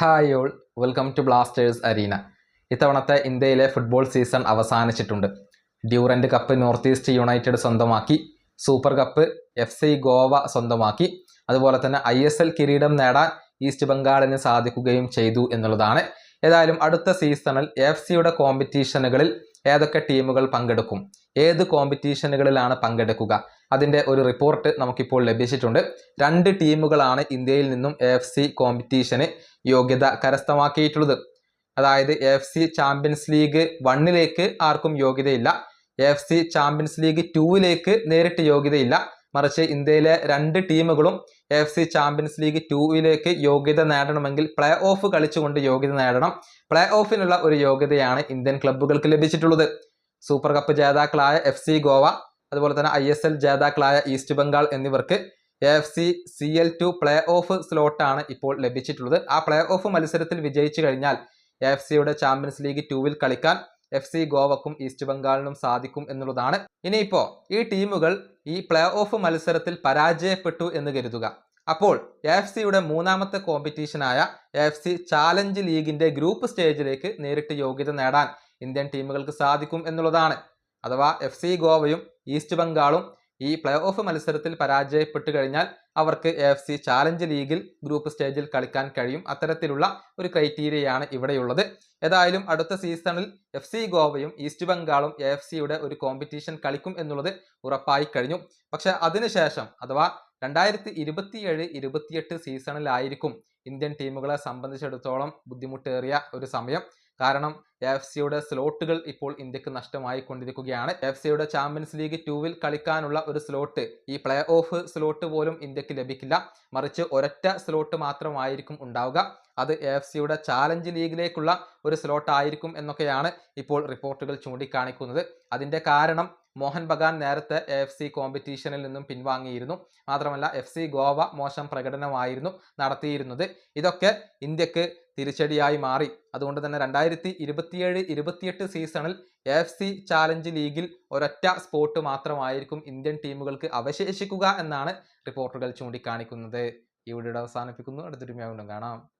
Hi all, welcome to Blasters Arena. ഇത്തവണത്തെ ഇന്ത്യയിലെ football season അവസാനിച്ചിട്ടുണ്ട്. Durand Cup North East United സ്വന്തമാക്കി, Super Cup FC Goa സ്വന്തമാക്കി, അതുപോലെ തന്നെ ISL കിരീടം നേടാൻ ഈസ്റ്റ് ബംഗാളിന് സാധിക്കുകയും ചെയ്തു എന്നുള്ളതാണ്. ഏതായാലും അടുത്ത സീസണിൽ AFCയുടെ കോമ്പറ്റീഷനുകളിൽ ഏതൊക്കെ ടീമുകൾ പങ്കെടുക്കും, ഏത് കോമ്പറ്റീഷനുകളിലാണ് പങ്കെടുക്കുക, അതിൻ്റെ ഒരു റിപ്പോർട്ട് നമുക്കിപ്പോൾ ലഭിച്ചിട്ടുണ്ട്. 2 ടീമുകളാണ് ഇന്ത്യയിൽ നിന്നും AFC കോമ്പറ്റീഷന് യോഗ്യത കരസ്ഥമാക്കിയിട്ടുള്ളത്. അതായത് AFC ചാമ്പ്യൻസ് ലീഗ് 1ലേക്ക് ആർക്കും യോഗ്യതയില്ല, AFC ചാമ്പ്യൻസ് ലീഗ് 2ലേക്ക് നേരിട്ട് യോഗ്യതയില്ല. മറിച്ച് ഇന്ത്യയിലെ 2 ടീമുകളും AFC ചാമ്പ്യൻസ് ലീഗ് 2ലേക്ക് യോഗ്യത നേടണമെങ്കിൽ പ്ലേ ഓഫ് കളിച്ചുകൊണ്ട് യോഗ്യത നേടണം. പ്ലേ ഓഫിനുള്ള ഒരു യോഗ്യതയാണ് ഇന്ത്യൻ ക്ലബ്ബുകൾക്ക് ലഭിച്ചിട്ടുള്ളത്. സൂപ്പർ കപ്പ് ജേതാക്കളായ FC ഗോവ, അതുപോലെ തന്നെ ISL ജേതാക്കളായ ഈസ്റ്റ് ബംഗാൾ എന്നിവർക്ക് AFC CL2 പ്ലേ ഓഫ് സ്ലോട്ടാണ് ഇപ്പോൾ ലഭിച്ചിട്ടുള്ളത്. ആ പ്ലേ ഓഫ് മത്സരത്തിൽ വിജയിച്ചു കഴിഞ്ഞാൽ AFCയുടെ ചാമ്പ്യൻസ് ലീഗ് 2ൽ കളിക്കാൻ FC ഗോവക്കും ഈസ്റ്റ് ബംഗാളിനും സാധിക്കും എന്നുള്ളതാണ്. ഇനിയിപ്പോൾ ഈ ടീമുകൾ ഈ പ്ലേ ഓഫ് മത്സരത്തിൽ പരാജയപ്പെട്ടു എന്ന് കരുതുക. അപ്പോൾ AFCയുടെ 3ാമത്തെ കോമ്പറ്റീഷനായ AFC ചാലഞ്ച് ലീഗിന്റെ ഗ്രൂപ്പ് സ്റ്റേജിലേക്ക് നേരിട്ട് യോഗ്യത നേടാൻ ഇന്ത്യൻ ടീമുകൾക്ക് സാധിക്കും എന്നുള്ളതാണ്. അഥവാ FC ഗോവയും ഈസ്റ്റ് ബംഗാളും ഈ പ്ലേ ഓഫ് മത്സരത്തിൽ പരാജയപ്പെട്ടു കഴിഞ്ഞാൽ അവർക്ക് AFC ചാലഞ്ച് ലീഗിൽ ഗ്രൂപ്പ് സ്റ്റേജിൽ കളിക്കാൻ കഴിയും. അത്തരത്തിലുള്ള ഒരു ക്രൈറ്റീരിയയാണ് ഇവിടെയുള്ളത്. ഏതായാലും അടുത്ത സീസണിൽ FC ഗോവയും ഈസ്റ്റ് ബംഗാളും AFCയുടെ ഒരു കോമ്പറ്റീഷൻ കളിക്കും എന്നുള്ളത് ഉറപ്പായി കഴിഞ്ഞു. പക്ഷെ അതിനുശേഷം അഥവാ 2027-28 സീസണിലായിരിക്കും ഇന്ത്യൻ ടീമുകളെ സംബന്ധിച്ചിടത്തോളം ബുദ്ധിമുട്ടേറിയ ഒരു സമയം. കാരണം AFCയുടെ സ്ലോട്ടുകൾ ഇപ്പോൾ ഇന്ത്യക്ക് നഷ്ടമായി കൊണ്ടിരിക്കുകയാണ്. AFCയുടെ ചാമ്പ്യൻസ് ലീഗ് 2ൽ കളിക്കാനുള്ള ഒരു സ്ലോട്ട്, ഈ പ്ലേ ഓഫ് സ്ലോട്ട് പോലും ഇന്ത്യക്ക് ലഭിക്കില്ല. മറിച്ച് ഒരൊറ്റ സ്ലോട്ട് മാത്രമായിരിക്കും ഉണ്ടാവുക. അത് AFCയുടെ ചാലഞ്ച് ലീഗിലേക്കുള്ള ഒരു സ്ലോട്ട് ആയിരിക്കും എന്നൊക്കെയാണ് ഇപ്പോൾ റിപ്പോർട്ടുകൾ ചൂണ്ടിക്കാണിക്കുന്നത്. അതിൻ്റെ കാരണം മോഹൻ ബഗാൻ നേരത്തെ AFC കോമ്പറ്റീഷനിൽ നിന്നും പിൻവാങ്ങിയിരുന്നു. മാത്രമല്ല FC ഗോവ മോശം പ്രകടനമായിരുന്നു നടത്തിയിരുന്നത്. ഇതൊക്കെ ഇന്ത്യക്ക് തിരിച്ചടിയായി മാറി. അതുകൊണ്ട് തന്നെ 2027-28 സീസണിൽ AFC ചാലഞ്ച് ലീഗിൽ ഒരൊറ്റ സ്പോട്ട് മാത്രമായിരിക്കും ഇന്ത്യൻ ടീമുകൾക്ക് അവശേഷിക്കുക എന്നാണ് റിപ്പോർട്ടുകൾ ചൂണ്ടിക്കാണിക്കുന്നത്. ഈ വീഡിയോ അവസാനിപ്പിക്കുന്നു. അടുത്തൊരു വീണ്ടും കാണാം.